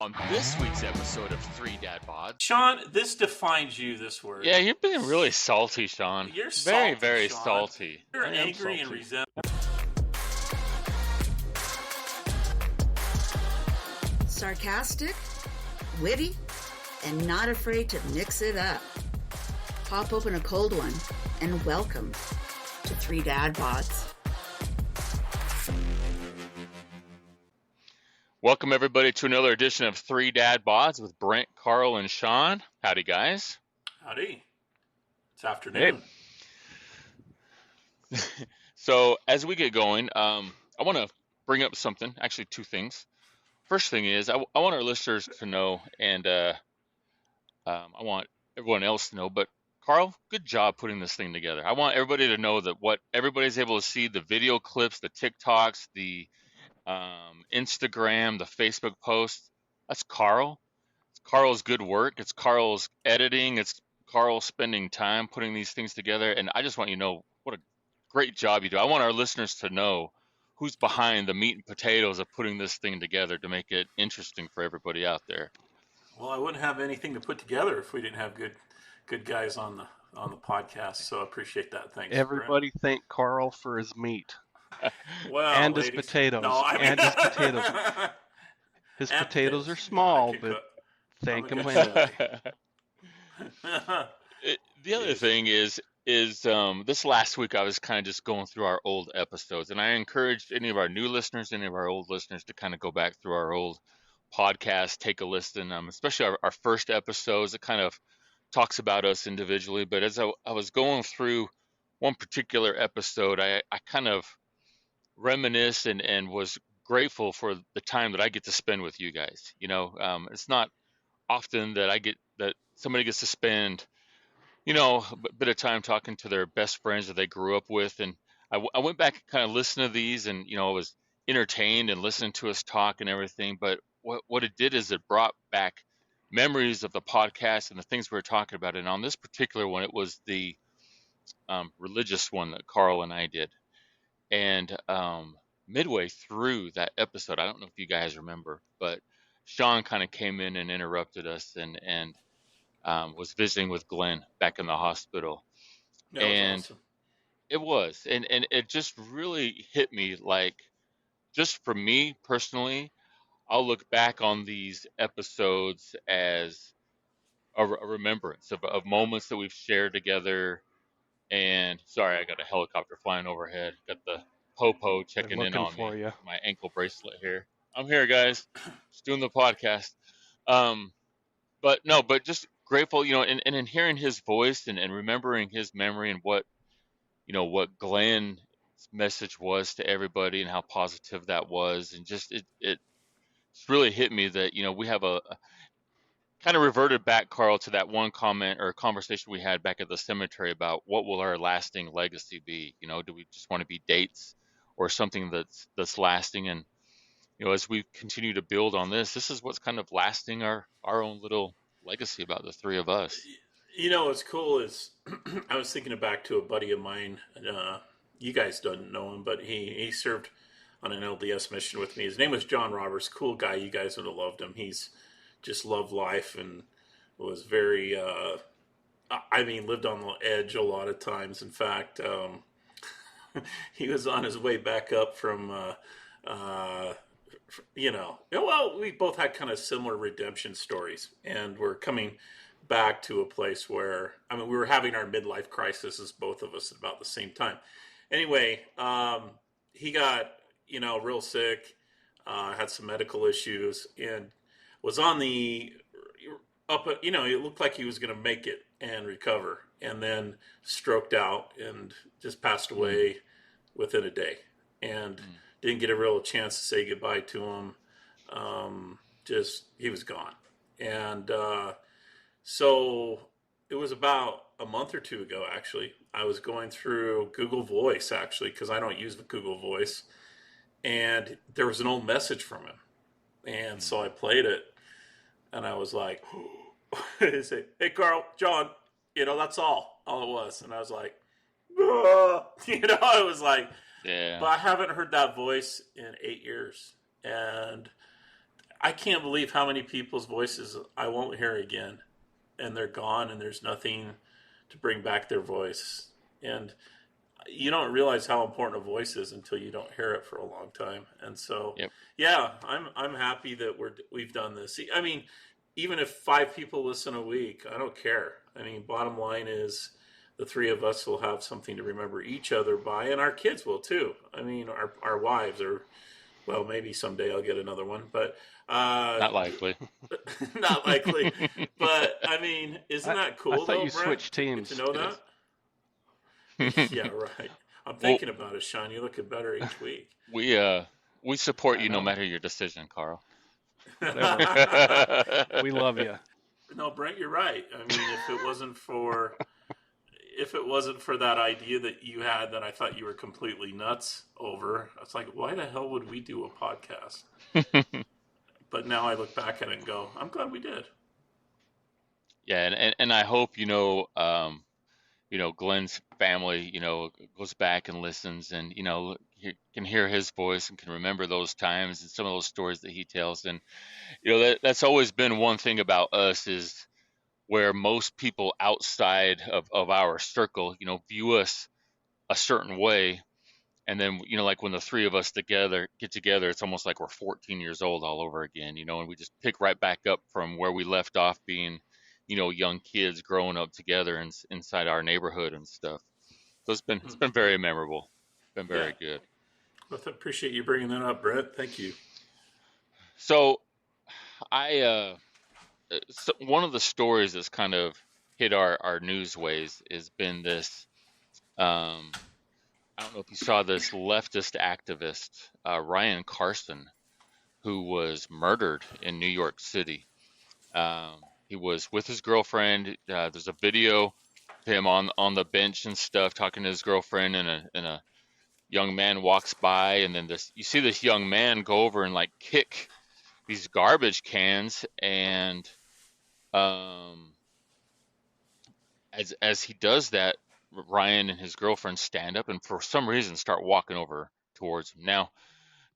On this week's episode of Three Dad Bods. Sean, this defines you, this word. Yeah, you're being really salty, Sean. You're very, salty, very Sean. salty. You're angry and resentful. Sarcastic, witty, and not afraid to mix it up. Pop open a cold one and welcome to Three Dad Bods. Welcome, everybody, to another edition of Three Dad Bods with Brent, Carl, and Sean. Howdy, guys. Howdy. It's afternoon. Hey. So, as we get going, I want to bring up something, actually two things. First thing is, I want our listeners to know, and I want everyone else to know, but Carl, good job putting this thing together. I want everybody to know that what everybody's able to see, the video clips, the TikToks, the Instagram, the Facebook posts, that's Carl. It's Carl's good work. It's Carl's editing. It's Carl spending time putting these things together. And I just want you to know what a great job you do. I want our listeners to know who's behind the meat and potatoes of putting this thing together to make it interesting for everybody out there. Well, I wouldn't have anything to put together if we didn't have good guys on the podcast. So I appreciate that. Thanks. Everybody thank Carl for his meat. Well, and ladies, his potatoes. No, I mean, and his potatoes. His potatoes are small, but thank him anyway. The other thing is this last week I was kind of just going through our old episodes, and I encouraged any of our new listeners, any of our old listeners to kind of go back through our old podcast, take a listen, especially our first episodes. It kind of talks about us individually, but as I was going through one particular episode, I kind of reminisce and was grateful for the time that I get to spend with you guys. You know, it's not often that somebody gets to spend, a bit of time talking to their best friends that they grew up with. And I went back and kind of listened to these, and I was entertained and listening to us talk and everything. But what it did is it brought back memories of the podcast and the things we were talking about. And on this particular one, it was the religious one that Carl and I did. And midway through that episode, I don't know if you guys remember, but Sean kind of came in and interrupted us and was visiting with Glenn back in the hospital. That and was awesome. It was. And it just really hit me, like, just for me personally, I'll look back on these episodes as a remembrance of moments that we've shared together. And sorry, I got a helicopter flying overhead. Got the Popo checking in on me. You. My ankle bracelet here. I'm here, guys. Just doing the podcast. But just grateful, and in hearing his voice and remembering his memory and what Glenn's message was to everybody and how positive that was. And just, it really hit me that, we have a kind of reverted back, Carl, to that one comment or conversation we had back at the cemetery about what will our lasting legacy be? Do we just want to be dates or something that's lasting? And, as we continue to build on this is what's kind of lasting our own little legacy about the three of us. What's cool is I was thinking back to a buddy of mine. You guys don't know him, but he served on an LDS mission with me. His name was John Roberts. Cool guy. You guys would have loved him. He's just loved life and was very, lived on the edge a lot of times. In fact, he was on his way back up from, we both had kind of similar redemption stories, and we're coming back to a place where, we were having our midlife crises, both of us at about the same time. Anyway, he got, real sick, had some medical issues, and was on the it looked like he was going to make it and recover, and then stroked out and just passed away within a day, and didn't get a real chance to say goodbye to him. He was gone. And so it was about a month or two ago, actually. I was going through Google Voice, actually, because I don't use the Google Voice, and there was an old message from him. And so I played it, and I was like, hey, Carl, John, that's all it was. And I was like, it was like, yeah. But I haven't heard that voice in 8 years. And I can't believe how many people's voices I won't hear again, and they're gone, and there's nothing to bring back their voice. And you don't realize how important a voice is until you don't hear it for a long time. And so, Yep. yeah, I'm happy that we've done this. I mean, even if 5 people listen a week, I don't care. I mean, bottom line is the 3 of us will have something to remember each other by, and our kids will too. I mean, our wives are, well, maybe someday I'll get another one, but Not likely. not likely. But I mean, isn't that cool? I thought though, you Brent? switched teams. To know It that. is. Yeah, right. I'm Well, thinking about it, Sean. You're looking better each week. we support I you no know. matter your decision, Carl. Whatever. We love you. No, Brent, you're right. I mean, if it wasn't for that idea that you had that I thought you were completely nuts over, I was like, why the hell would we do a podcast? But now I look back at it and go, I'm glad we did. Yeah, and I hope Glenn's family goes back and listens, and you can hear his voice and can remember those times and some of those stories that he tells. And that's always been one thing about us, is where most people outside of our circle view us a certain way. And then, like when the 3 of us get together, it's almost like we're 14 years old all over again, and we just pick right back up from where we left off being, young kids growing up together inside our neighborhood and stuff. So it's been very memorable. Been Yeah. very good. Well, I appreciate you bringing that up, Brett. Thank you. So so one of the stories that's kind of hit our newsways has been this, I don't know if you saw this leftist activist, Ryan Carson, who was murdered in New York City. He was with his girlfriend. There's a video of him on the bench and stuff talking to his girlfriend, and a young man walks by, and then you see this young man go over and like kick these garbage cans, and as he does that, Ryan and his girlfriend stand up and for some reason start walking over towards him. Now,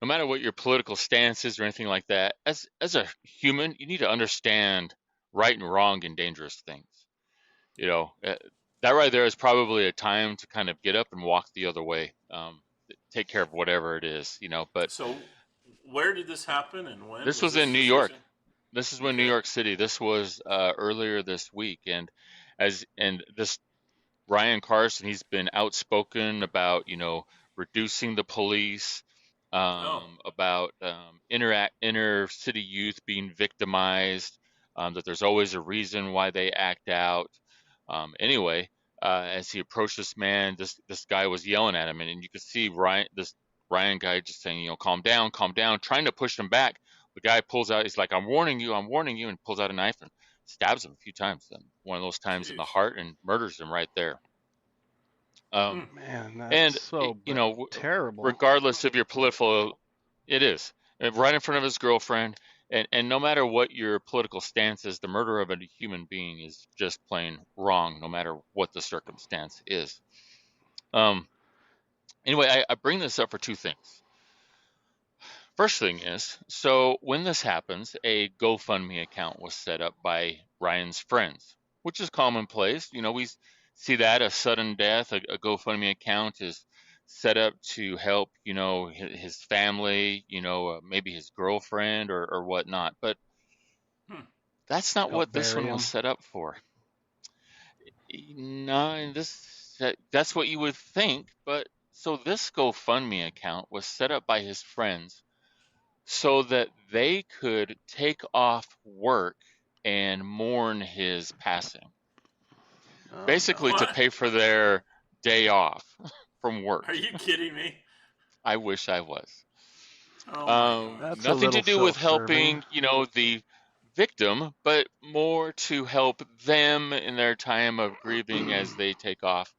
no matter what your political stance is or anything like that, as a human, you need to understand right and wrong and dangerous things. That right there is probably a time to kind of get up and walk the other way, take care of whatever it is. But So, where did this happen and when? this was in New York. Decision? This is when New Okay. York City. This was earlier this week, and this Ryan Carson, he's been outspoken about reducing the police, Oh, about inner city youth being victimized, that there's always a reason why they act out. Anyway, as he approached this man, this guy was yelling at him, and you could see this Ryan guy just saying, calm down, trying to push him back. The guy pulls out, he's like, I'm warning you, and pulls out a knife and stabs him a few times. And one of those times in the jeez. heart, and murders him right there. Man, that's And so terrible. regardless of your political, it is right in front of his girlfriend. And no matter what your political stance is, the murder of a human being is just plain wrong, no matter what the circumstance is. Anyway, I bring this up for 2 things. First thing is, so when this happens, a GoFundMe account was set up by Ryan's friends, which is commonplace. We see that a sudden death, a GoFundMe account is set up to help, his family, maybe his girlfriend or whatnot. But that's not Help what this bury one was him. set up for. No, that's what you would think. But so this GoFundMe account was set up by his friends so that they could take off work and mourn his passing. Oh, Basically, no. to What? pay for their day off from work. Are you kidding me? I wish I was. Oh my God. That's a Nothing to little do with self-serving. helping, the victim, but more to help them in their time of grieving as they take off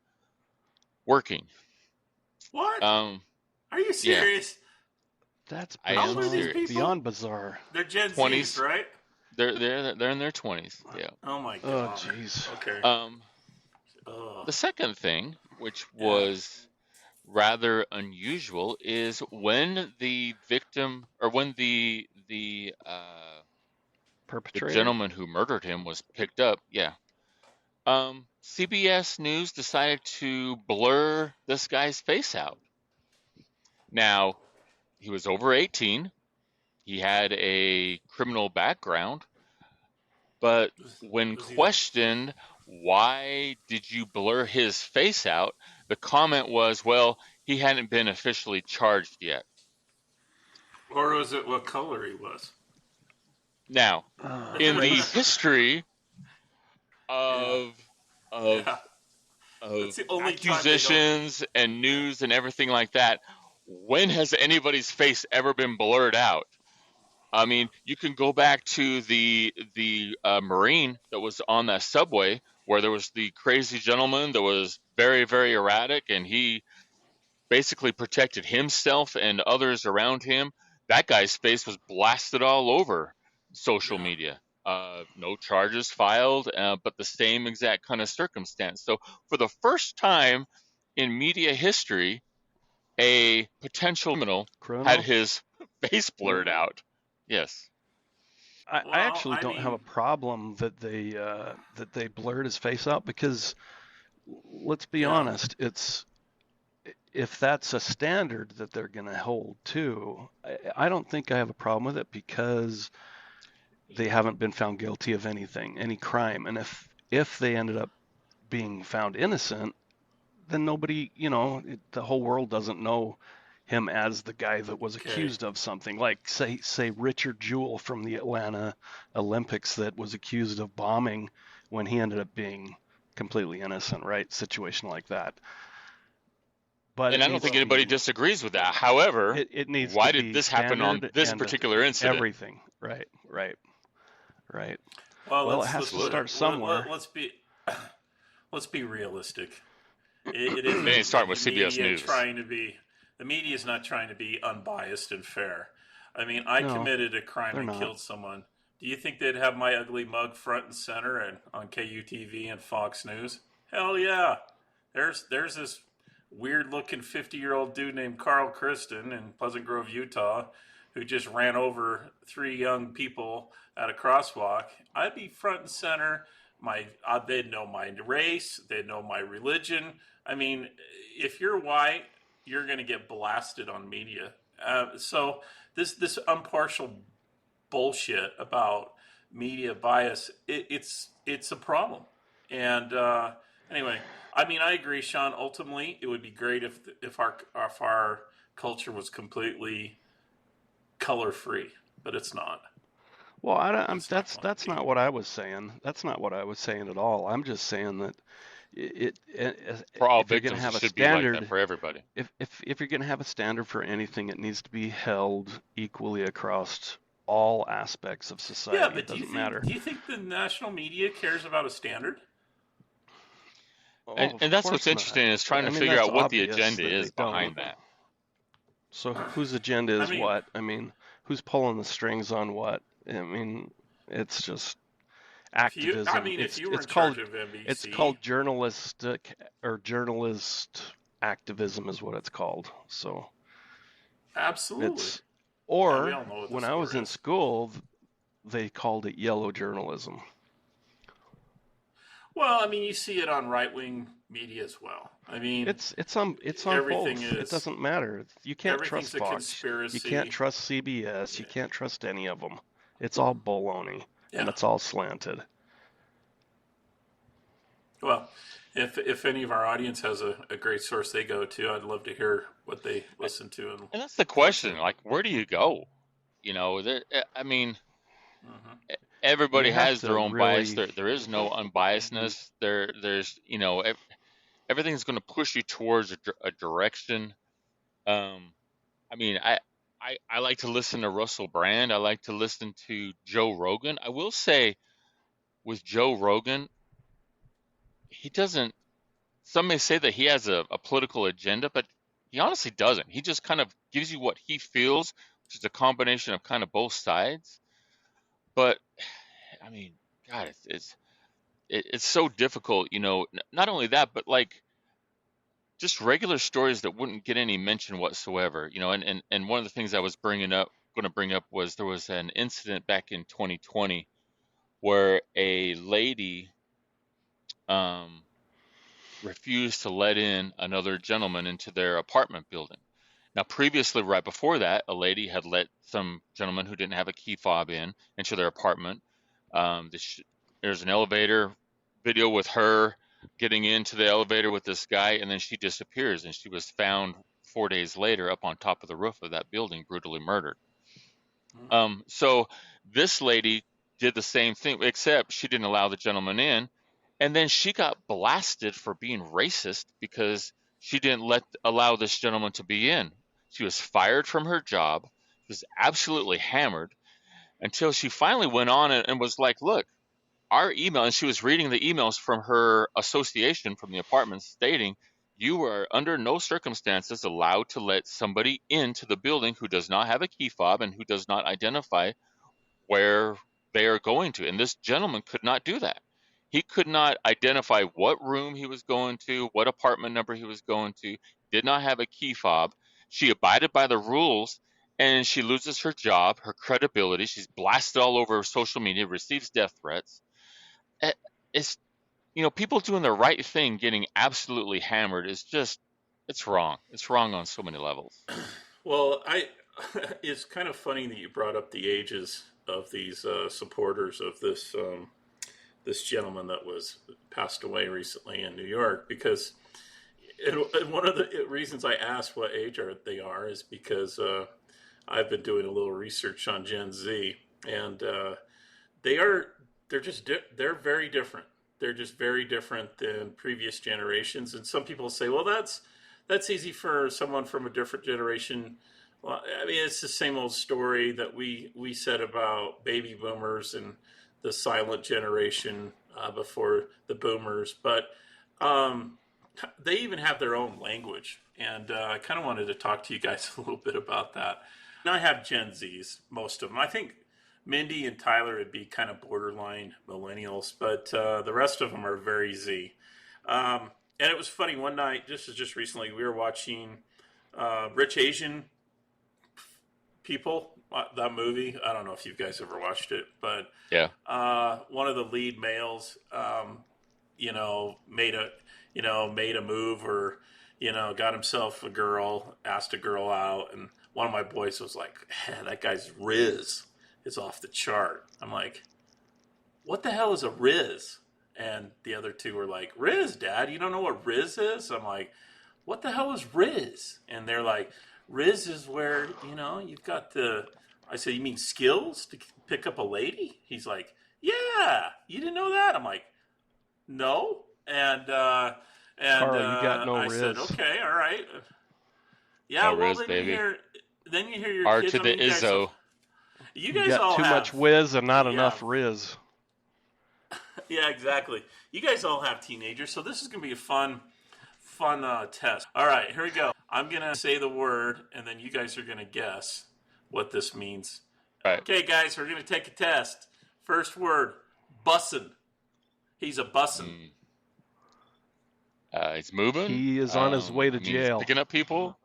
working. What? Um, Are you yeah, serious? That's I How am old are these serious. people? beyond bizarre. They're Gen Zs, 20s. right? They're in their 20s. Yeah. Oh my Oh, God. jeez. Okay. The Ugh. second thing, which Yeah. was rather unusual is when the victim, or when the Perpetrator. gentleman who murdered him was picked up. Yeah. CBS News decided to blur this guy's face out. Now, he was over 18. He had a criminal background, but when Was he the? questioned, why did you blur his face out? The comment was, well, he hadn't been officially charged yet. Or was it what color he was? Now, in the Race. history Yeah. of of Yeah. That's of the only time they don't. accusations and news and everything like that, when has anybody's face ever been blurred out? I mean, you can go back to the Marine that was on that subway where there was the crazy gentleman that was very, very erratic, and he basically protected himself and others around him. That guy's face was blasted all over social Yeah. media. No charges filed, but the same exact kind of circumstance. So, for the first time in media history, a potential criminal had his face blurred out. Yes. I Well, actually I don't have mean, a problem that they blurred his face out because let's be yeah. honest, it's if that's a standard that they're going to hold to, I don't think I have a problem with it because they haven't been found guilty of anything, any crime, and if they ended up being found innocent, then nobody, the whole world doesn't know him as the guy that was Okay. accused of something. Like say Richard Jewell from the Atlanta Olympics that was accused of bombing when he ended up being completely innocent, right? Situation like that. But And it I don't needs think to anybody be disagrees with that. However, it needs to why did be this happen on standard this and particular incident? everything. Right. Well, Well, it has to start somewhere. let's be realistic. It It ain't isn't starting with the CBS media News. trying to be. The media is not trying to be unbiased and fair. I mean, I No, committed a crime they're and not. killed someone. Do you think they'd have my ugly mug front and center and on KUTV and Fox News? Hell yeah. There's this weird looking 50-year-old dude named Carl Kristen in Pleasant Grove, Utah, who just ran over three young people at a crosswalk. I'd be front and center. They'd know my race. They'd know my religion. I mean, if you're white, you're going to get blasted on media. So this impartial bullshit about media bias, it's a problem. And anyway, I mean, I agree, Sean. Ultimately, it would be great if our culture was completely color free, but it's not. Well, It's not going to that's be. not what I was saying. That's not what I was saying at all. I'm just saying that For all if you're going to victims, it have a should be like that standard, for everybody. if you're going to have a standard for anything, it needs to be held equally across all aspects of Yeah, society. It but doesn't matter. do you think the national media cares about a standard? Oh, And of that's what's course not. interesting is trying I to mean, figure that's out what the obvious agenda that they is don't. behind that. So whose agenda I is mean, what? I mean, who's pulling the strings on what? I mean, it's just activism. if you were It's in charge called of it's NBC, called journalistic or journalist activism is what it's called. So absolutely. it's Yeah, we or all know what when this I was word in is. school, they called it yellow journalism. Well, I mean, you see it on right wing media as well. I mean, It's on everything both. It is doesn't matter. You can't trust everything's a Fox. You can't conspiracy. trust CBS. Yeah. You can't trust any of them. It's all baloney and Yeah. it's all slanted. Well, if any of our audience has a great source they go to, I'd love to hear what they listen to and And that's the go question. to. Like, where do you go? I mean, Hmm. You everybody have has to their own bias. really, There is no unbiasedness. There's everything's going to push you towards a direction. Um, I mean, I like to listen to Russell Brand. I like to listen to Joe Rogan. I will say with Joe Rogan, he doesn't. Some may say that he has a political agenda, but he honestly doesn't. He just kind of gives you what he feels, which is a combination of kind of both sides. But I mean, God, it's so difficult. Not only that, but like just regular stories that wouldn't get any mention whatsoever. And one of the things I was going to bring up was there was an incident back in 2020 where a lady um, refused to let in another gentleman into their apartment building. Now, previously, right before that, a lady had let some gentleman who didn't have a key fob in into their apartment. There's an elevator video with her getting into the elevator with this guy, and then she disappears, and she was found 4 days later up on top of the roof of that building, brutally murdered. So this lady did the same thing, except she didn't allow the gentleman in, and then she got blasted for being racist because she didn't allow this gentleman to be in. She was fired from her job. She was absolutely hammered until she finally went on and was like, look, our email, and she was reading the emails from her association from the apartment stating, you are under no circumstances allowed to let somebody into the building who does not have a key fob and who does not identify where they are going to. And this gentleman could not do that. He could not identify what room he was going to, what apartment number he was going to, did not have a key fob. She abided by the rules, and she loses her job, her credibility. She's blasted all over social media, receives death threats. It's, people doing the right thing getting absolutely hammered is just, it's wrong. It's wrong on so many levels. Well, it's kind of funny that you brought up the ages of these supporters of this gentleman that was passed away recently in New York, because one of the reasons I asked what age they are is because I've been doing a little research on Gen Z, and they're very different. They're just very different than previous generations. And some people say, well, that's easy for someone from a different generation. Well, I mean, it's the same old story that we said about baby boomers and the silent generation before the boomers. But they even have their own language. And I kind of wanted to talk to you guys a little bit about that. And I have Gen Zs, most of them. I think Mindy and Tyler would be kind of borderline millennials, but the rest of them are very Z. And it was funny, one night, just recently, we were watching Rich Asian People, that movie. I don't know if you guys ever watched it, but yeah, one of the lead males, made a move, or got himself a girl, asked a girl out, and one of my boys was like, "That guy's Rizz is off the chart." I'm like, "What the hell is a Rizz?" And the other two were like, "Rizz, Dad, you don't know what Rizz is?" I'm like, "What the hell is Rizz?" And they're like, "Rizz is where, you've got I said, "You mean skills to pick up a lady?" He's like, "Yeah, you didn't know that?" I'm like, "No." And Carl, you got no I Rizz. said, "Okay, all right." Yeah, no well, Rizz, baby. then you hear your R kids. to the Izzo. You guys got all too have much whiz and not enough Rizz. Yeah, exactly. You guys all have teenagers, so this is going to be a fun test. All right, here we go. I'm going to say the word, and then you guys are going to guess what this means. Right. Okay, guys, we're going to take a test. First word, bussin'. He's a bussin'. He's moving. He is on his way to jail. He's picking up people.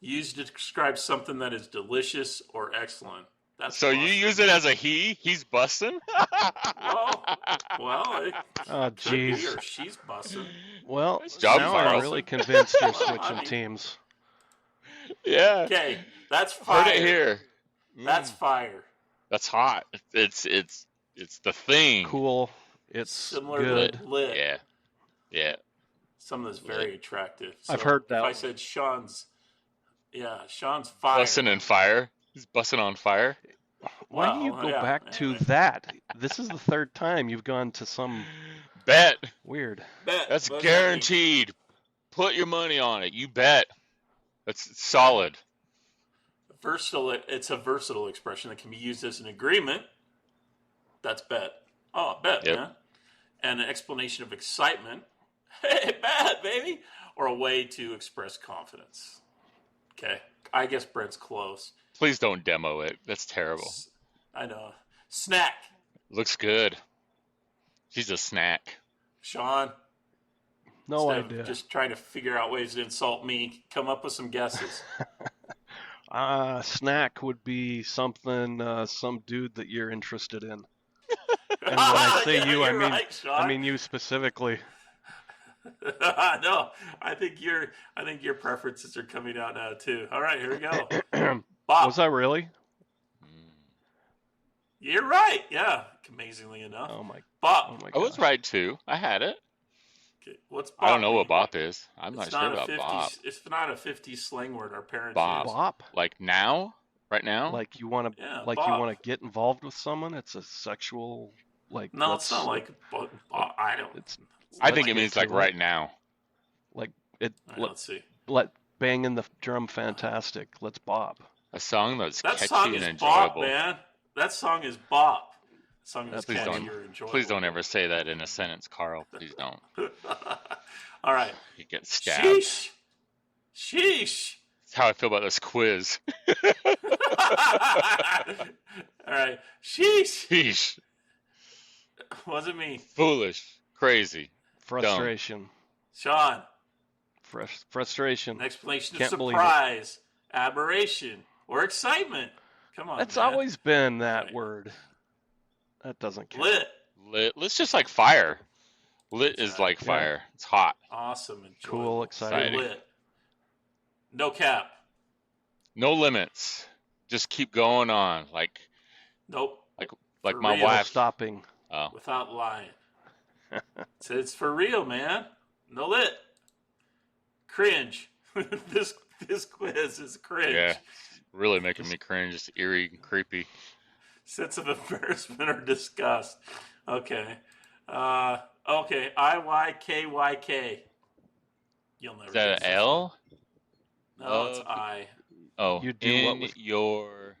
Used to describe something that is delicious or excellent. That's so bussin'. You use it as a he? He's bussin'? well, it could be, or she's bussin'. Well, job, now I'm really convinced you're switching teams. Yeah. Okay, that's fire. Heard it here. That's fire. That's hot. It's the thing. Cool. It's similar good. To lit. Yeah. Something that's very attractive. So I've heard that. If I said Sean's fire. Bussin' and fire. He's bussin' on fire. Why do you go back to that? This is the third time you've gone to some bet. Weird. That's guaranteed. Put your money on it. You bet. That's solid. Versatile. It's a versatile expression that can be used as an agreement. That's bet. Oh, bet, yep. Man. And an explanation of excitement. Hey, bet, baby. Or a way to express confidence. Okay. I guess Brent's close. Please don't demo it. That's terrible. I know. Snack. Looks good. She's a snack. Sean. No Instead idea. of just trying to figure out ways to insult me, come up with some guesses. Snack would be something, some dude that you're interested in. And when I say Yeah, you, you're right, I Sean. mean you specifically. No, I think your preferences are coming out now too. All right, here we go. Bob. Was I really? You're right. Yeah, amazingly enough. Oh my Bob. gosh. I was right too. I had it. Okay, what's bop? I don't know what mean? bop is. I'm not sure about bop. It's not a 50s slang word our parents Bop. use. Bop? Like now? Right now? Like you want to Yeah, like bop. you want to get involved with someone? It's a sexual like No, it's not like I don't. I think let's it means get like to right now. Like it All right, let's see. let banging the drum fantastic. Let's bop. A song that's That catchy song and is enjoyable. bop, man. That song is bop. That song is Please catchy don't. or enjoyable. Please don't ever say that in a sentence, Carl. Please don't. All right. You get stabbed. Sheesh. Sheesh. That's how I feel about this quiz. All right. Sheesh. Sheesh. Wasn't me. Foolish. Crazy. Frustration. Sean. Frustration. An explanation of Can't believe surprise, aberration, or excitement. Come on, That's man. always been that Right. word. That doesn't count. Lit. Lit. It's just like fire. Lit That's is right. like Yeah. fire. It's hot. Awesome. Enjoyable. Cool, exciting. Lit. No cap. No limits. Just keep going on. Like Nope. like For my real. No wife. stopping. Oh. Without lying. It's for real, man. No lit. Cringe. this quiz is cringe. Yeah. Really making me cringe. It's eerie and creepy. Sense of embarrassment or disgust. Okay. Okay. IYKYK. You'll never Is that guess an this L? one. No, it's I. Oh. You do in what with- your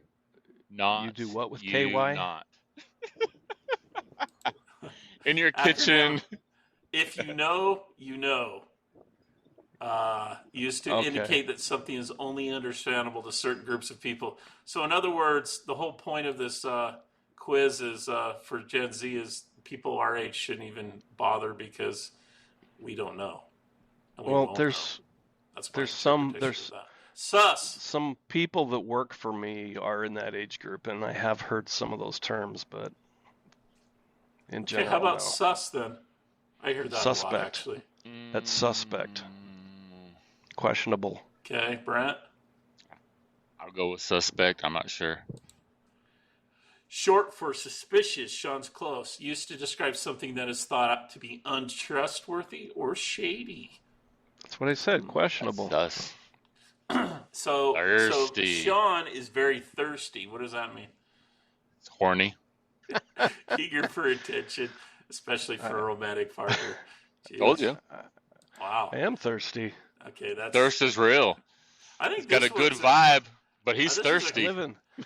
not. You do what with you KY? Not. In your After kitchen. If you know, you know. Used to Okay. indicate that something is only understandable to certain groups of people. So, in other words, the whole point of this quiz is for Gen Z is people our age shouldn't even bother because we don't know. And we Well, won't there's know. That's my there's some- interpretation of that. Sus. some people that work for me are in that age group, and I have heard some of those terms, but in Okay, general, how about no. sus then? I hear that a lot Suspect. actually. That's suspect. Questionable. Okay, Brent. I'll go with suspect. I'm not sure. Short for suspicious, Sean's close. Used to describe something that is thought to be untrustworthy or shady. That's what I said. Questionable. That's So Thirsty. Sean is very thirsty. What does that mean? It's horny. Eager for attention, especially for a romantic partner. Jeez. Told you. Wow. I am thirsty. Okay, that's Thirst is real. I think He's got a this good one's vibe, but he's this is a thirsty.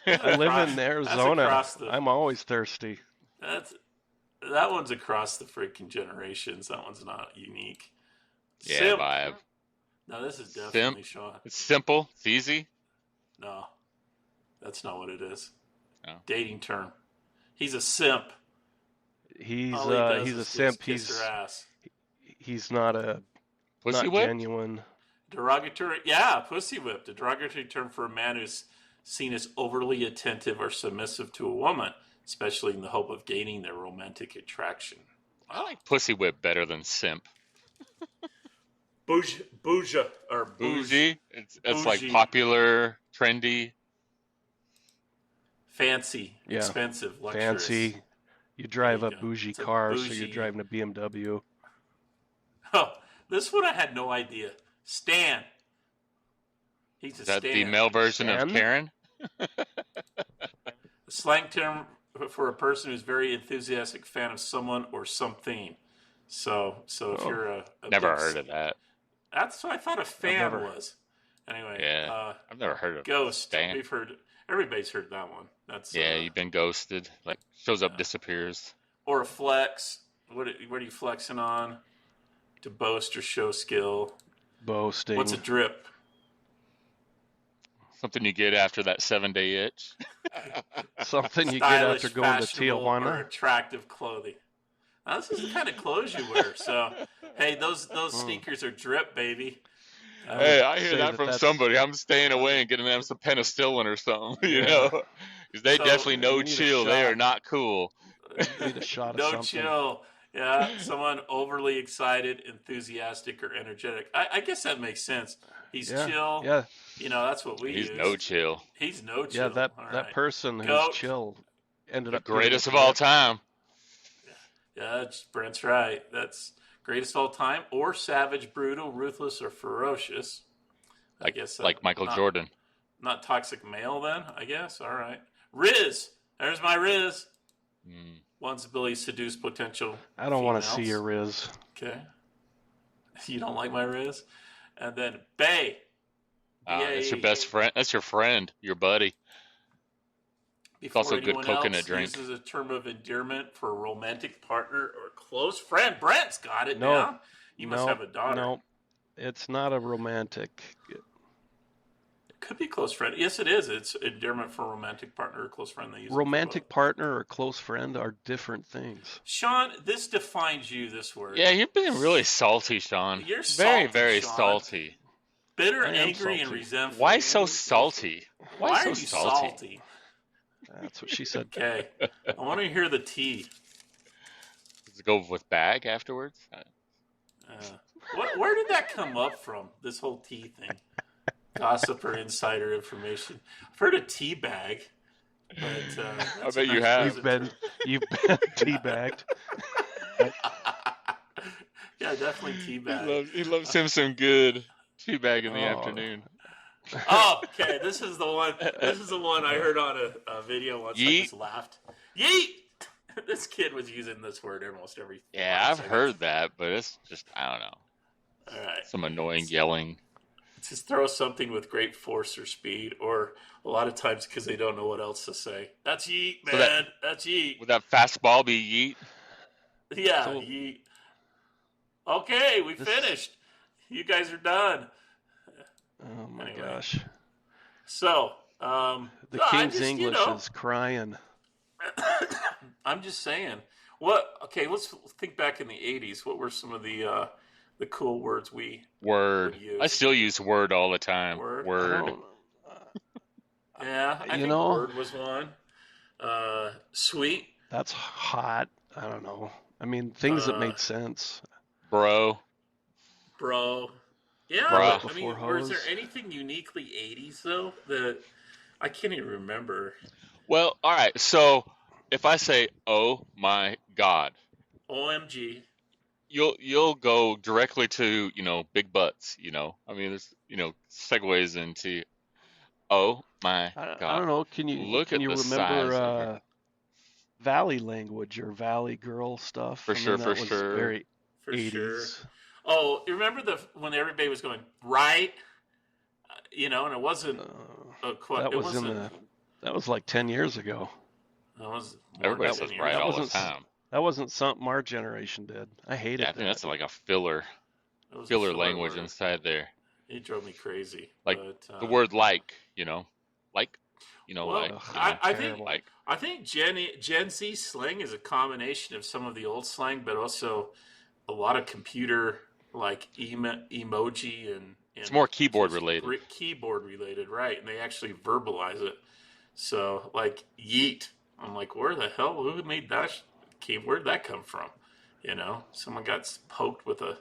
I live in Arizona. across the- I'm always thirsty. That one's across the freaking generations. That one's not unique. Yeah, Simp. vibe. No, this is definitely Sean. It's simple. It's easy. No, that's not what it is. Oh. Dating term. He's a simp. He's All he does he's a is simp. kiss her ass. He's not Pussy not whip? genuine. Derogatory, yeah, pussy whipped. A derogatory term for a man who's seen as overly attentive or submissive to a woman, especially in the hope of gaining their romantic attraction. I like pussy whip better than simp. Bougie or Bougie. It's like Bougie. popular, trendy. fancy, Yeah. expensive, luxurious. Fancy. You drive There a you go. bougie It's a car, so bougie- you're driving a BMW. Oh, this one I had no idea. Stan. He's a Is that Stan. the male version Stan? of Karen? A slang term for a person who's very enthusiastic fan of someone or something. So if Oh. you're a Never big- heard of that. That's what I thought a fan never- was. Anyway, Yeah. I've never heard of Ghost. Stan. We've heard. Everybody's heard that one. That's Yeah, you've been ghosted. Like shows up, Yeah. disappears. or a flex. What are you flexing on? To boast or show skill. Boasting. What's a drip? Something you get after that 7-day itch. Something you get Stylish, after going to fashionable, or Tijuana. attractive clothing. Now, this is the kind of clothes you wear. So, hey, those sneakers are drip, baby. Hey, I hear Say that that from that's somebody. I'm staying away and getting them some penicillin or something, yeah. because they So, definitely You no need a chill. They are shot. not cool. Need a shot of no something. chill. Yeah, someone overly excited, enthusiastic, or energetic. I guess that makes sense. He's Yeah, chill. yeah, That's what we He's no use. chill. He's no yeah. chill. That All that right. person who's Goat. chill ended The up getting a greatest of all grip. time. Yeah, Brent's right. That's greatest of all time, or savage, brutal, ruthless, or ferocious. I Like guess like Michael not Jordan. not toxic male then. I guess. All right. Rizz. There's my Rizz. Mm. One's ability to seduce potential I don't want to see females. your Rizz. Okay. You don't like my Rizz? And then Bay. That's your B-A-E. best friend. That's your friend, your buddy. It's Before also a good anyone coconut else drink. uses a term of endearment for a romantic partner or close friend. Brent's got it No, down. You must no, have a daughter. no. It's not a romantic. It could be close friend. Yes, it is. It's endearment for a romantic partner or close friend. They use Romantic partner or close friend are different things. Sean, this defines you, this word. Yeah, you're being really salty, Sean. You're very, salty, very Sean. salty. Bitter, I am angry, and salty. resentful. Why so salty? Why so are you salty? That's what she said. Okay. I want to hear the tea. Does it go with bag afterwards? Where did that come up from, this whole tea thing? Gossip or insider information. I've heard of tea bag, but I bet you have. You've been teabagged. Yeah, definitely tea bag. He loves him some good tea bag in the afternoon. Oh, okay. This is the one. This is the one I heard on a video once. Yeet. I just laughed. Yeet. This kid was using this word almost every. Yeah, I've heard that, but it's just, I don't know. All right. Some annoying yelling. Just throw something with great force or speed, or a lot of times because they don't know what else to say. That's yeet, man. That's yeet. Would that fastball be yeet? Yeah, So- yeet. Okay, we finished. You guys are done. Oh my Anyway. gosh. So, The King's English is crying. I'm just saying. Okay, let's think back in the 80s. What were some of the cool words we Word. would use? I still use word all the time. Word? Word. Yeah, I think know, word was one. Sweet. That's hot. I don't know. I mean, things that made sense. Bro. Bro. Yeah, Bruh. I mean, was there anything uniquely 80s, though, that I can't even remember? Well, all right. So if I say, "Oh my God," OMG. you'll go directly to big butts. I mean, there's segues into, "Oh my I God." don't know. Can you Look at the size of remember her. Valley language or Valley girl stuff? For sure, that for was sure. Very For 80s. sure. Oh, you remember when everybody was going, right? And it wasn't a quote. That was that was like 10 years ago. That was Everybody says right all the wasn't- time. That wasn't something our generation did. I hated Yeah, I think that. that's like a filler language inside there. It drove me crazy. Like but, the word like, like, Well, like. I think Gen Z slang is a combination of some of the old slang, but also a lot of computer like emoji and It's more keyboard related. Keyboard related, right? And they actually verbalize it. So, like yeet, I'm like, where the hell? Who made that? Where'd that come from? Someone got poked with a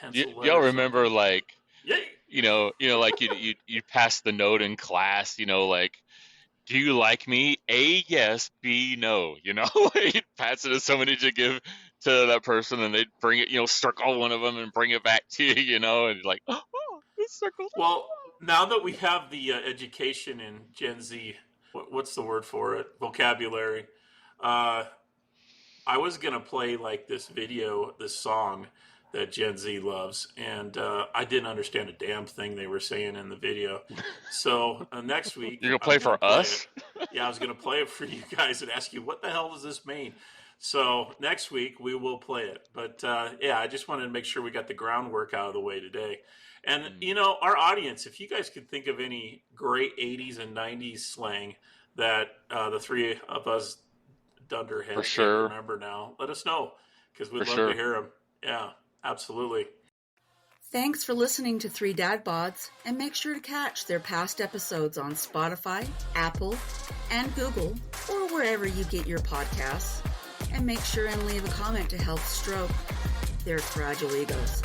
pencil. Y'all remember like, Yay! like you pass the note in class, like, do you like me? A, yes. B, no. You pass it to somebody to give to that person, and they'd bring it, circle one of them and bring it back to you, and you're like, oh, it's circled. Well, now that we have the education in Gen Z, what's the word for it? Vocabulary. I was gonna play like this song that Gen Z loves, and I didn't understand a damn thing they were saying in the video. So next week, You're gonna play for us? Yeah, I was gonna play it for you guys and ask you what the hell does this mean. So next week we will play it. But yeah, I just wanted to make sure we got the groundwork out of the way today. And our audience, if you guys could think of any great 80s and 90s slang that the three of us dunderheads For sure. can't remember now, let us know, because we'd For love sure. to hear them. Yeah, absolutely. Thanks for listening to 3 Dad Bods, and make sure to catch their past episodes on Spotify, Apple, and Google, or wherever you get your podcasts. And make sure and leave a comment to help stroke their fragile egos.